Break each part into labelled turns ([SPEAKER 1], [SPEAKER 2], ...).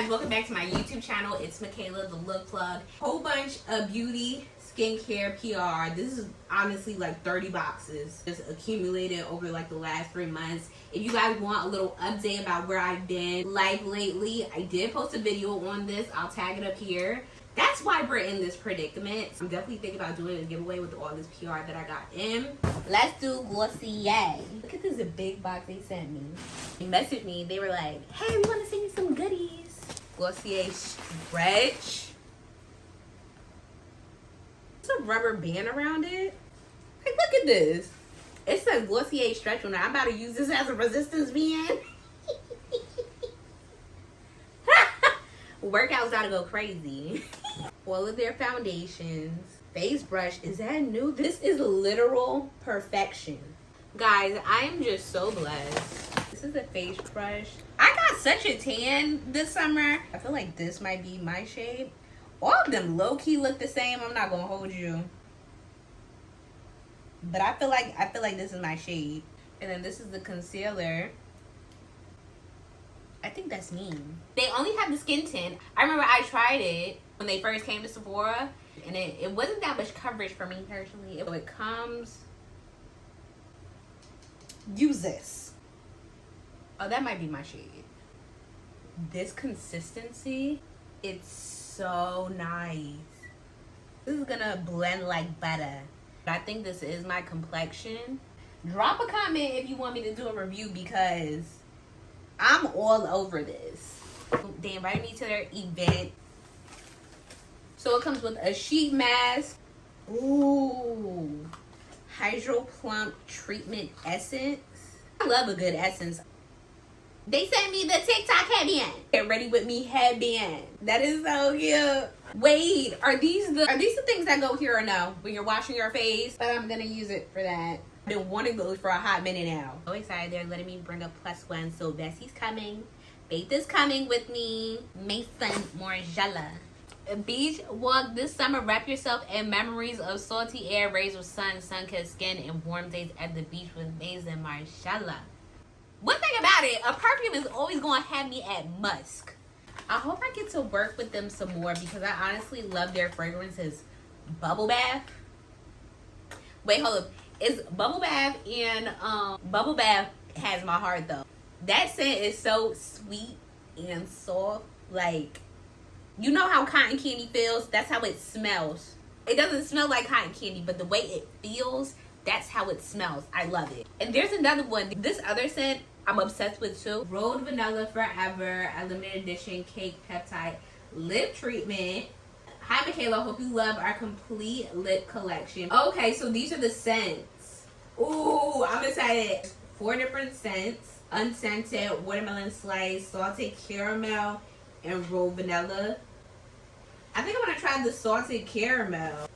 [SPEAKER 1] guys, welcome back to my YouTube channel. It's Margiela, the Look Plug. Whole bunch of beauty, skincare, PR. This is honestly like 30 boxes just accumulated over like the last 3 months. If you guys want a little update about where I've been life lately, I did post a video on this. I'll tag it up here. That's why we're in this predicament. I'm definitely thinking about doing a giveaway with all this PR that I got in. Let's do Glossier. Look at this big box they sent me. They messaged me. They were like, hey, we want to send you some goodies. Glossier Stretch. There's a rubber band around it. Like, look at this. It says Glossier Stretch on it. I'm about to use this as a resistance band. Workouts gotta go crazy. All of their foundations. Face brush. Is that new? This is literal perfection. Guys, I am just so blessed. This is a face brush. I got such a tan this summer. I feel like this might be my shade. All of them low-key look the same. I'm not gonna hold you. But I feel like this is my shade. And then this is the concealer. I think that's me. They only have the skin tint. I remember I tried it when they first came to Sephora, and it wasn't that much coverage for me personally. It comes. Use this. Oh, that might be my shade. This consistency, it's so nice. This is gonna blend like butter. I think this is my complexion. Drop a comment if you want me to do a review because I'm all over this. They invited me to their event. So it comes with a sheet mask. Ooh. Hydro Plump Treatment Essence. I love a good essence. They sent me the Tik Tok headband. Get ready with me headband. That is so cute. Wait, are these the things that go here or no? When you're washing your face? But I'm gonna use it for that. I've been wanting those for a hot minute now. So excited they're letting me bring up +1. So Bessie's coming. Faith is coming with me. Mason Margiela. A beach walk this summer. Wrap yourself in memories of salty air, rays of sun-kissed skin, and warm days at the beach with Mason Margiela. One thing about it, a perfume is always going to have me at musk. I hope I get to work with them some more because I honestly love their fragrances. Bubble Bath. Wait, hold up. It's Bubble Bath, and Bubble Bath has my heart though. That scent is so sweet and soft. Like, you know how cotton candy feels? That's how it smells. It doesn't smell like cotton candy, but the way it feels, that's how it smells. I love it. And there's another one. This other scent I'm obsessed with too. Rhode Vanilla Forever, a limited edition cake peptide lip treatment. Hi Margiela, hope you love our complete lip collection. Okay, so these are the scents. Ooh, I'm excited. 4 different scents. Unscented, watermelon slice, salted caramel, and Rhode Vanilla. I think I'm gonna try the salted caramel.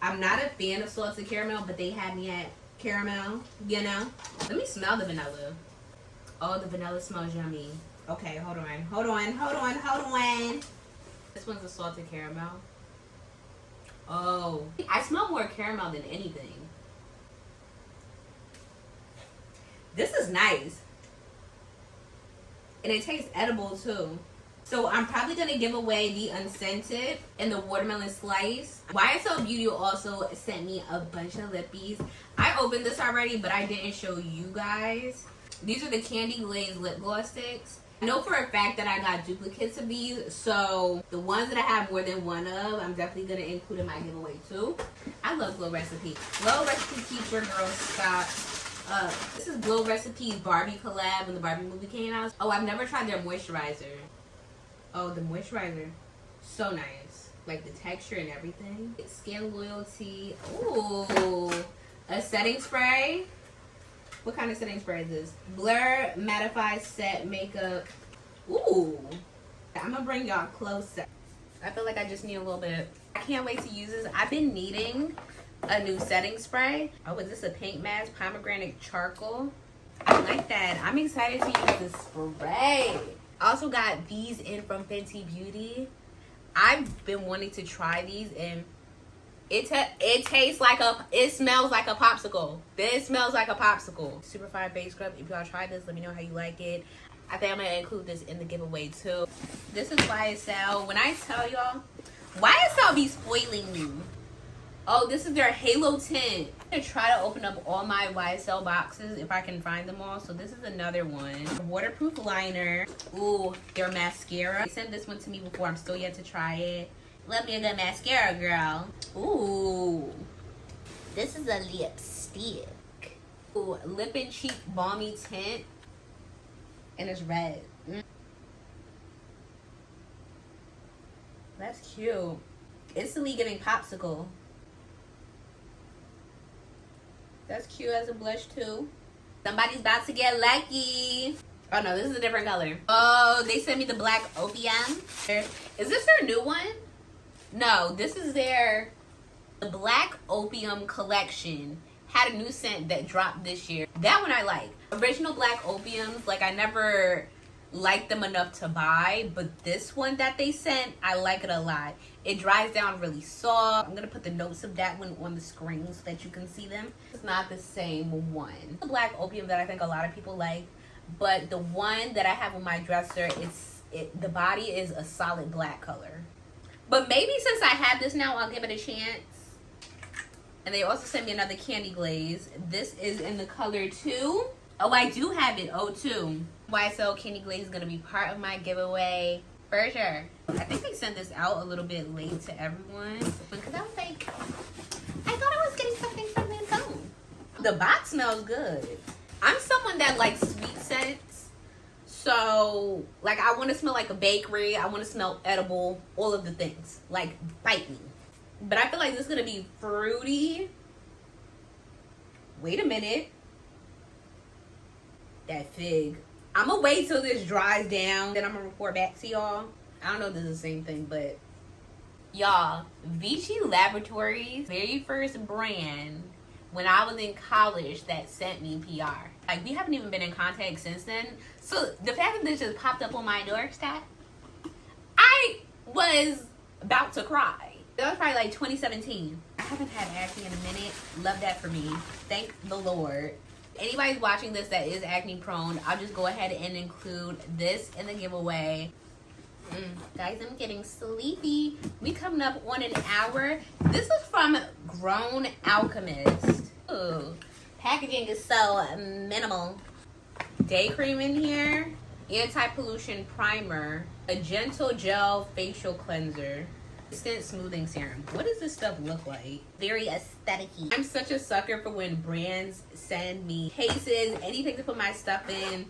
[SPEAKER 1] I'm not a fan of salted caramel, but they had me at caramel, you know? Let me smell the vanilla. Oh, the vanilla smells yummy. Okay, hold on. This one's a salted caramel. Oh, I smell more caramel than anything. This is nice. And it tastes edible too. So I'm probably going to give away the unscented and the watermelon slice. YSL Beauty also sent me a bunch of lippies. I opened this already, but I didn't show you guys. These are the Candy Glaze lip gloss sticks. I know for a fact that I got duplicates of these, so the ones that I have more than one of, I'm definitely going to include in my giveaway too. I love Glow Recipe. Glow Recipe keeps your girl stocked up. This is Glow Recipe's Barbie collab when the Barbie movie came out. Oh, I've never tried their moisturizer. Oh, the moisturizer. So nice. Like the texture and everything. Skin Loyalty. Ooh. A setting spray. What kind of setting spray is this? Blur Mattify Set Makeup. Ooh. I'm gonna bring y'all closer. I feel like I just need a little bit. I can't wait to use this. I've been needing a new setting spray. Oh, is this a paint mask? Pomegranate charcoal. I like that. I'm excited to use this spray. I also got these in from Fenty Beauty. I've been wanting to try these, and it tastes like it smells like a popsicle. This smells like a popsicle. Super fine face scrub. If y'all try this, let me know how you like it. I think I'm gonna include this in the giveaway too. This is YSL. When I tell y'all, YSL be spoiling me. Oh, this is their Halo tint. I'm gonna try to open up all my YSL boxes if I can find them all. So this is another one. Waterproof liner. Ooh, their mascara. They sent this one to me before. I'm still yet to try it. Love me a good mascara, girl. Ooh. This is a lipstick. Ooh, lip and cheek balmy tint. And it's red. That's cute. Instantly giving popsicle. That's cute as a blush too. Somebody's about to get lucky. Oh no, this is a different color. Oh, they sent me the black opium. Is this their new one? No, this is the black opium collection. Had a new scent that dropped this year. That one I like. Original black opiums, like I never liked them enough to buy, but this one that they sent, I like it a lot. It dries down really soft. I'm gonna put the notes of that one on the screen so that you can see them. It's not the same one. The black opium that I think a lot of people like, but the one that I have on my dresser, the body is a solid black color. But maybe since I have this now, I'll give it a chance. And they also sent me another candy glaze. This is in the color 2. Oh, I do have it. Oh, 2. YSL candy glaze is going to be part of my giveaway. For sure. I think they sent this out a little bit late to everyone. Because I was like, I thought I was getting something from Lancome. The box smells good. I'm someone that likes sweet scents. So, like, I want to smell like a bakery. I want to smell edible. All of the things. Like, bite me. But I feel like this is going to be fruity. Wait a minute. That fig. I'm going to wait till this dries down. Then I'm going to report back to y'all. I don't know if this is the same thing, but... Y'all, Vichy Laboratories, very first brand when I was in college that sent me PR. Like, we haven't even been in contact since then. So, the fact that this just popped up on my doorstep, I was about to cry. That was probably like 2017. I haven't had acne in a minute. Love that for me. Thank the Lord. Anybody's watching this that is acne prone, I'll just go ahead and include this in the giveaway. Guys, I'm getting sleepy. We coming up on an hour. This is from Grown Alchemist. Ooh, packaging is so minimal. Day cream in here. Anti-pollution primer. A gentle gel facial cleanser. Instant smoothing serum. What does this stuff look like? Very aesthetic-y. I'm such a sucker for when brands send me cases, anything to put my stuff in.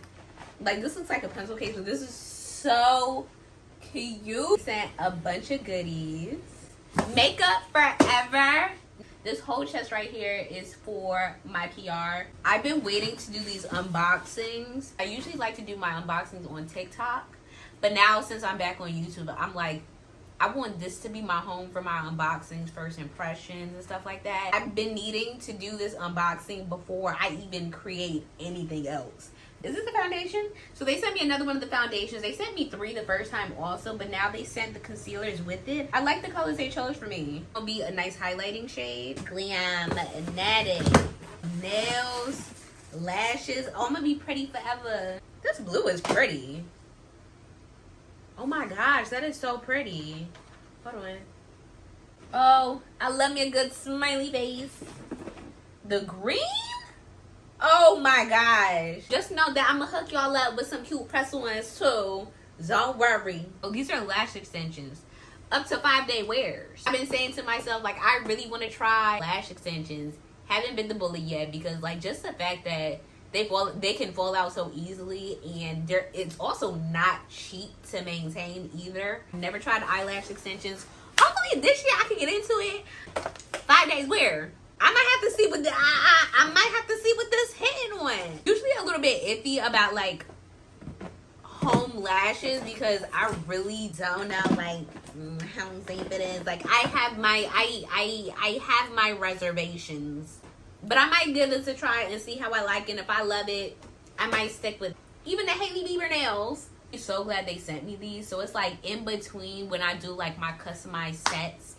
[SPEAKER 1] Like, this looks like a pencil case, but this is so cute. Sent a bunch of goodies. Makeup forever. This whole chest right here is for my PR. I've been waiting to do these unboxings. I usually like to do my unboxings on TikTok, but now since I'm back on YouTube, I'm like, I want this to be my home for my unboxings, first impressions, and stuff like that. I've been needing to do this unboxing before I even create anything else. Is this the foundation? So they sent me another one of the foundations. They sent me 3 the first time also, but now they sent the concealers with it. I like the colors they chose for me. It'll be a nice highlighting shade. Glam, netting, nails, lashes. Oh, I'm gonna be pretty forever. This blue is pretty. Oh my gosh, that is so pretty. Hold on. Oh, I love me a good smiley face. The green? Oh my gosh. Just know that I'm gonna hook y'all up with some cute press-ons too. Don't worry. Oh, these are lash extensions. Up to 5-day wears. I've been saying to myself, like, I really want to try lash extensions. Haven't been the bully yet because, like, just the fact that they can fall out so easily, and it's also not cheap to maintain either. Never tried eyelash extensions. Hopefully this year I can get into it. 5 days wear. I might have to see what I might have to see what this hitting on. Usually a little bit iffy about like home lashes because I really don't know like how safe it is. Like I have my reservations. But I might give this a try and see how I like it. And if I love it, I might stick with even the Hailey Bieber nails. I'm so glad they sent me these. So it's like in between when I do like my customized sets.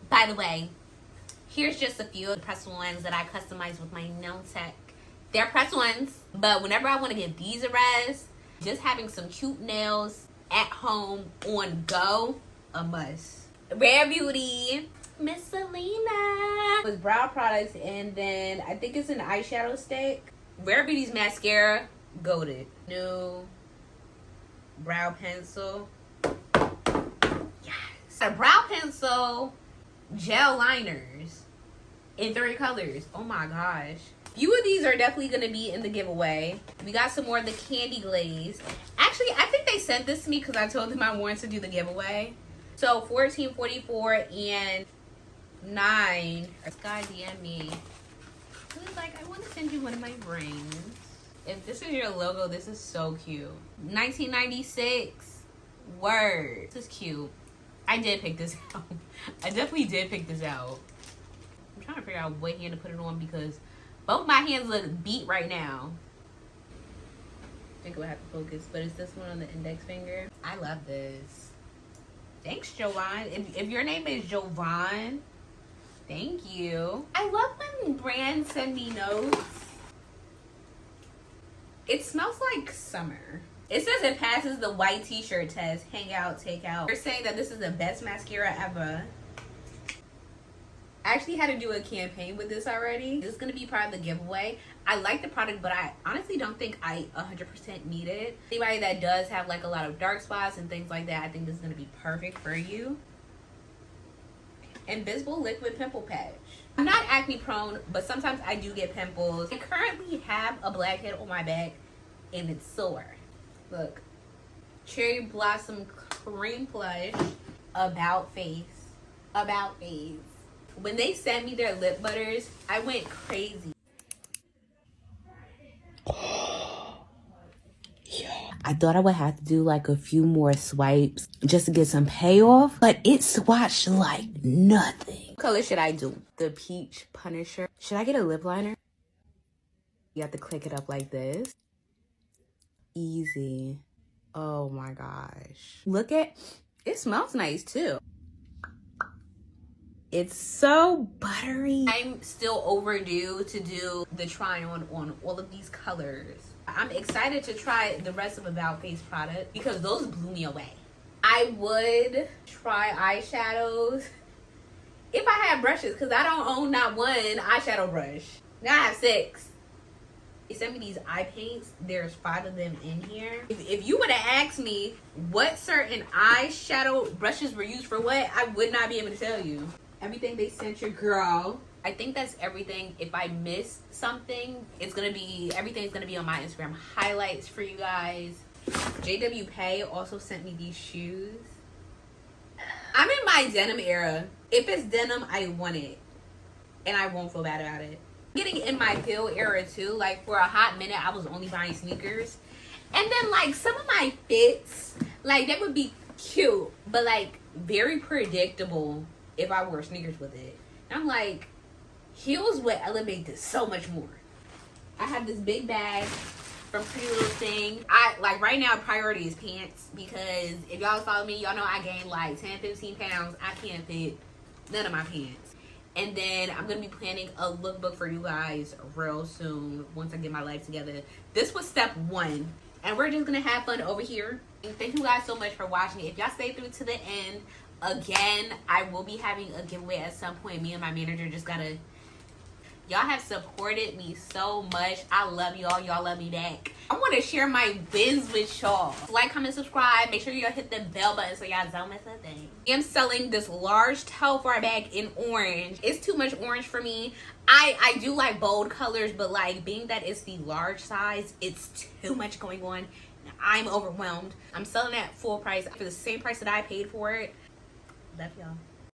[SPEAKER 1] By the way, here's just a few of the press-ons that I customize with my nail tech. They're press-ons, but whenever I want to give these a rest, Just having some cute nails at home on go, a must. Rare Beauty, Miss Selena. It was brow products, and then I think it's an eyeshadow stick. Rare Beauty's mascara, goated. New brow pencil. Yes. A brow pencil, gel liners in 3 colors. Oh my gosh. Few of these are definitely going to be in the giveaway. We got some more of the Candy Glaze. Actually, I think they sent this to me because I told them I wanted to do the giveaway. So $14.44 and $9. Sky DM me. He was like, I want to send you one of my rings. If this is your logo, this is so cute. 1996. Word. This is cute. I did pick this out. I definitely did pick this out. I'm trying to figure out what hand to put it on because both my hands look beat right now. I think we'll have to focus, but it's this one on the index finger. I love this. Thanks, Jovan. If your name is Jovan, thank you. I love when brands send me notes. It smells like summer. It says it passes the white t-shirt test. Hang out, take out. They're saying that this is the best mascara ever. I actually had to do a campaign with this already. This is going to be part of the giveaway. I like the product, but I honestly don't think I 100% need it. Anybody that does have like a lot of dark spots and things like that, I think this is going to be perfect for you. Invisible Liquid Pimple Patch. I'm not acne prone, but sometimes I do get pimples. I currently have a blackhead on my back and it's sore. Look. Cherry Blossom Cream Plush. About Face. About Face. When they sent me their lip butters, I went crazy. Yeah. I thought I would have to do like a few more swipes just to get some payoff, but it swatched like nothing. What color should I do? The Peach Punisher. Should I get a lip liner? You have to click it up like this. Easy. Oh my gosh. Look at, it smells nice too. It's so buttery. I'm still overdue to do the try on all of these colors. I'm excited to try the rest of About Face product because those blew me away. I would try eyeshadows if I had brushes because I don't own not one eyeshadow brush. Now I have 6. They sent me these eye paints. There's 5 of them in here. If you would have asked me what certain eyeshadow brushes were used for what, I would not be able to tell you. Everything they sent your girl. I think that's everything. If I missed something, everything's gonna be on my Instagram highlights for you guys. JW Pay also sent me these shoes. I'm in my denim era. If it's denim, I want it. And I won't feel bad about it. Getting in my heel era too. Like for a hot minute, I was only buying sneakers. And then like some of my fits, like they would be cute, but like very predictable if I wore sneakers with it. And I'm like, heels would elevate this so much more. I have this big bag from Pretty Little Thing. Like right now, priority is pants because if y'all follow me, y'all know I gained like 10, 15 pounds. I can't fit none of my pants. And then I'm going to be planning a lookbook for you guys real soon once I get my life together. This was step 1. And we're just going to have fun over here. And thank you guys so much for watching. If y'all stay through to the end, again, I will be having a giveaway at some point. Me and my manager just gotta, y'all have supported me so much. I love y'all. Y'all love me back. I want to share my wins with y'all. Like, comment, subscribe. Make sure y'all hit the bell button so y'all don't miss a thing. I'm selling this large Telfar bag in orange. It's too much orange for me. I do like bold colors, but like being that it's the large size, it's too much going on. I'm overwhelmed. I'm selling at full price for the same price that I paid for it. Love y'all.